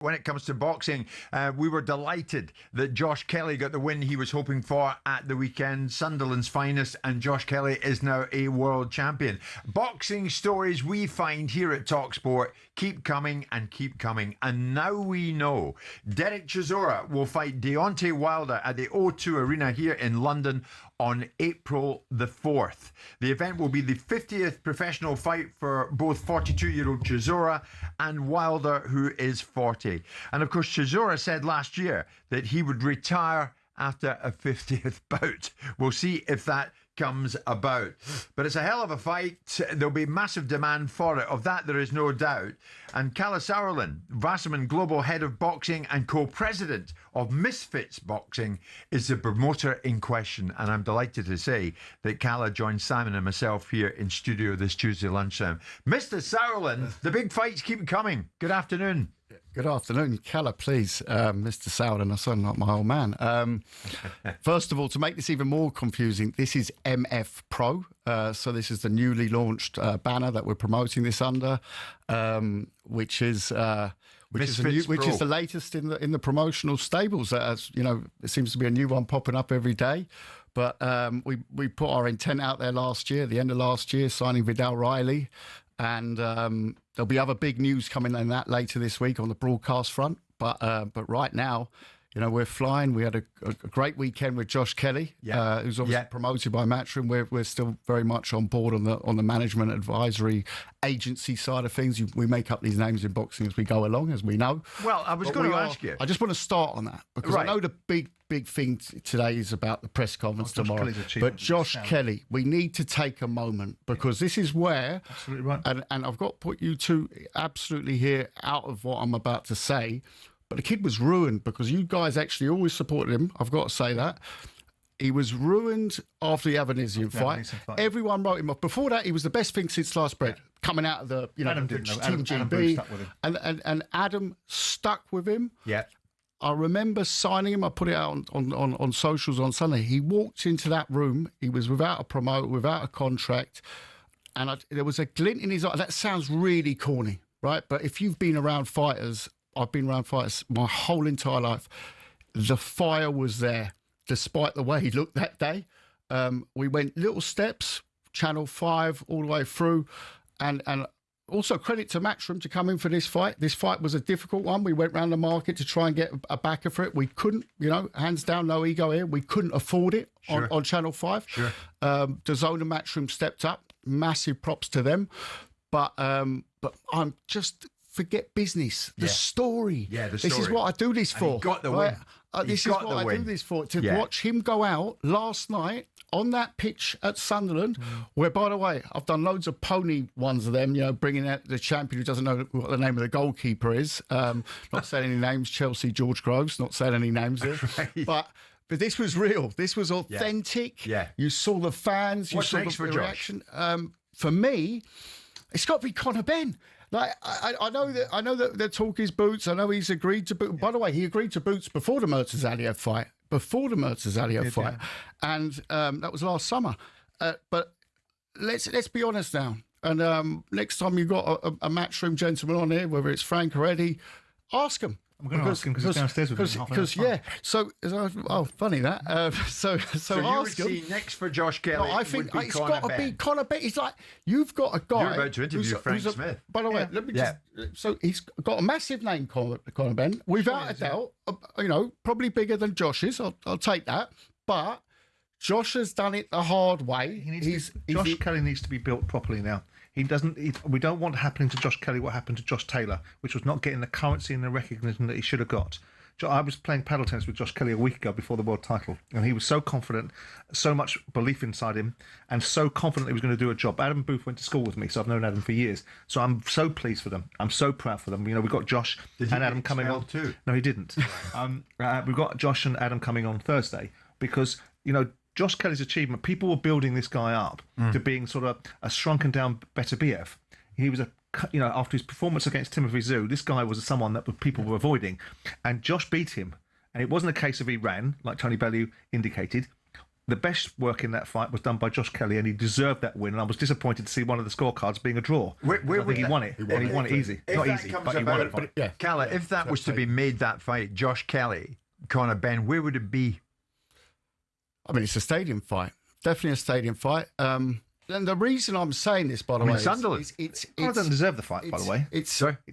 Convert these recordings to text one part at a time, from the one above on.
When it comes to boxing, we were delighted that Josh Kelly got the win he was hoping for at the weekend. Sunderland's finest, and Josh Kelly is now a world champion. Boxing stories we find here at talkSPORT keep coming and keep coming. And now we know Derek Chisora will fight Deontay Wilder at the O2 Arena here in London on April the 4th. The event will be the 50th professional fight for both 42-year-old Chisora and Wilder, who is 40. And of course, Chisora said last year that he would retire after a 50th bout. We'll see if that comes about. But it's a hell of a fight. There'll be massive demand for it. Of that, there is no doubt. And Kalle Sauerland, Wasserman Global Head of Boxing and co-president of Misfits Boxing, is the promoter in question. And I'm delighted to say that Kalle joins Simon and myself here in studio this Tuesday lunchtime. Mr. Sauerland, the big fights keep coming. Good afternoon. Good afternoon, Kalle, please. Mr. Sauerland, I sound like my old man. First of all, to make this even more confusing, this is MF Pro. So this is the newly launched banner that we're promoting this under, which is the latest in the promotional stables. As you know, there seems to be a new one popping up every day. But we put our intent out there last year, the end of last year, signing Vidal Riley. And there'll be other big news coming in that later this week on the broadcast front. But right now, you know, we're flying. We had a great weekend with Josh Kelly, who's obviously promoted by Matchroom. We're still very much on board on the management advisory agency side of things. We make up these names in boxing as we go along, as we know. Well, I was going to ask you. I just want to start on that because I know the big thing today is about the press conference tomorrow. But Josh Kelly, we need to take a moment because this is where, absolutely right. And I've got to put you two absolutely here out of what I'm about to say. But the kid was ruined because you guys actually always supported him. I've got to say that. He was ruined after the Avanesian fight. Everyone wrote him off. Before that, he was the best thing since sliced bread. Coming out of the, Adam the didn't know. Team Adam GB. stuck with him. And Adam stuck with him. Yeah. I remember signing him. I put it out on socials on Sunday. He walked into that room. He was without a promoter, without a contract. And there was a glint in his eye. That sounds really corny, right? But if you've been around fighters, I've been around fighters my whole entire life. The fire was there, despite the way he looked that day. We went little steps, Channel 5 all the way through. And also credit to Matchroom to come in for this fight. This fight was a difficult one. We went round the market to try and get a backer for it. We couldn't, hands down, no ego here. We couldn't afford it on Channel 5. Sure. DAZN and Matchroom stepped up. Massive props to them. But I'm just... Forget business. The story. Yeah, the story. This is what I do this for. He got the win. This is what I do this for. To watch him go out last night on that pitch at Sunderland, where, by the way, I've done loads of pony ones of them, bringing out the champion who doesn't know what the name of the goalkeeper is. Not saying any names, Chelsea, George Groves, not saying any names there. Right. But this was real. This was authentic. Yeah. You saw the fans. What's you saw next the for reaction. For me, it's got to be Conor Benn. Like I know that the talk is boots. I know he's agreed to boots. By the way, he agreed to boots before the Murtazaliev fight. And that was last summer. But let's be honest now. And next time you've got a Matchroom gentleman on here, whether it's Frank or Eddie, ask him. I'm going to ask him because he's downstairs with me. Because funny that. So you ask would him. see next for Josh Kelly. No, I think it's got to be Conor Benn. He's like, you've got a guy. You're about to interview Frank Smith. By the way, let me just. So he's got a massive name, Conor Benn, without a doubt. Probably bigger than Josh's. I'll take that. But Josh has done it the hard way. Josh Kelly needs to be built properly now. We don't want happening to Josh Kelly what happened to Josh Taylor, which was not getting the currency and the recognition that he should have got. I was playing paddle tennis with Josh Kelly a week ago before the world title, and he was so confident, so much belief inside him, and so confident he was going to do a job. Adam Booth went to school with me, so I've known Adam for years. So I'm so pleased for them. I'm so proud for them. We've got Josh and Adam coming on too. No, he didn't. We've got Josh and Adam coming on Thursday because Josh Kelly's achievement, people were building this guy up to being sort of a shrunken down better BF. He was after his performance against Timothy Zhu, this guy was someone that people were avoiding. And Josh beat him. And it wasn't a case of he ran, like Tony Bellew indicated. the best work in that fight was done by Josh Kelly, and he deserved that win. And I was disappointed to see one of the scorecards being a draw. I think he won it. And he won it easy. Not easy, but he won it. Yeah. Kalle, if that was to be made, that fight, Josh Kelly, Conor Benn, where would it be? I mean, it's a stadium fight. Definitely a stadium fight. And the reason I'm saying this, by the way, Sunderland. Conor doesn't deserve the fight, by the way.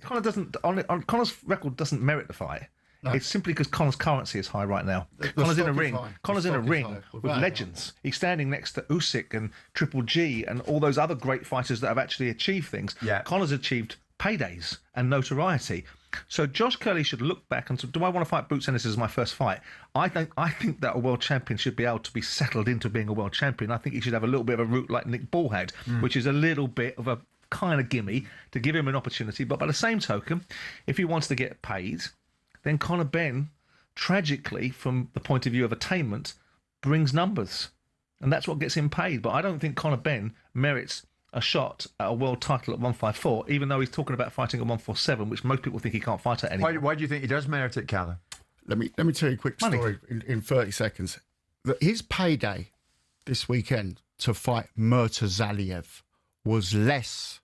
Conor doesn't. Conor's record doesn't merit the fight. No. It's simply because Conor's currency is high right now. Conor's in a ring. Conor's in a ring with legends. He's standing next to Usyk and Triple G and all those other great fighters that have actually achieved things. Yeah. Conor's achieved paydays and notoriety. So Josh Kelly should look back and say, do I want to fight Boots Ennis as my first fight? I think that a world champion should be able to be settled into being a world champion. I think he should have a little bit of a route like Nick Ball had, which is a little bit of a kind of gimme to give him an opportunity. But by the same token, if he wants to get paid, then Conor Benn, tragically, from the point of view of attainment, brings numbers. And that's what gets him paid. But I don't think Conor Benn merits a shot at a world title at 154, even though he's talking about fighting at 147, which most people think he can't fight at anymore. Why do you think he does merit it, Kalle? Let me tell you a quick story in 30 seconds. His payday this weekend to fight Murtazaliev was less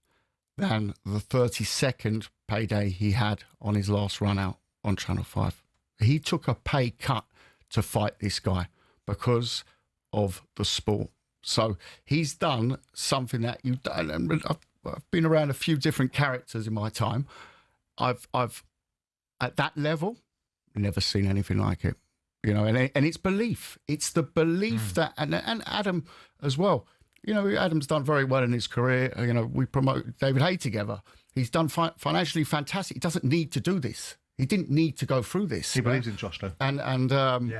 than the 32nd payday he had on his last run out on Channel 5. He took a pay cut to fight this guy because of the sport. So he's done something that you've done. I've been around a few different characters in my time. I've at that level never seen anything like it. You know, and it's belief. It's the belief that, and Adam as well. You know, Adam's done very well in his career. You know, we promote David Hay together. He's done financially fantastic. He doesn't need to do this. He didn't need to go through this. He believes in Josh, though. And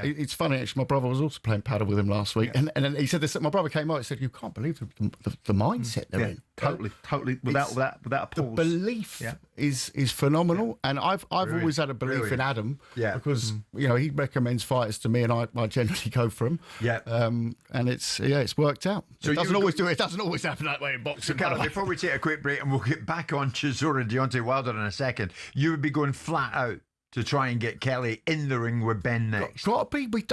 it's funny, actually, my brother was also playing paddle with him last week. Yeah. And then he said this, my brother came out and said, you can't believe the mindset they're in. Totally, without a pause. The belief is phenomenal. Yeah. And I've always had a belief in Adam because, you know, he recommends fighters to me and I generally go for him. Yeah. And it's worked out. So it doesn't always happen that way in boxing. So, Kalle, before we take a quick break, and we'll get back on Chisora and Deontay Wilder in a second, you would be going flat out to try and get Kelly in the ring with Ben next. Got to be.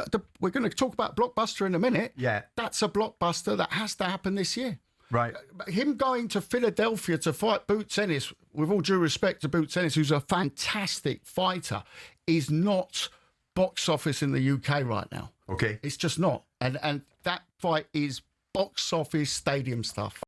We're going to talk about Blockbuster in a minute. Yeah. That's a blockbuster that has to happen this year. Right. Him going to Philadelphia to fight Boots Ennis, with all due respect to Boots Ennis, who's a fantastic fighter, is not box office in the UK right now. Okay. It's just not. And that fight is box office stadium stuff.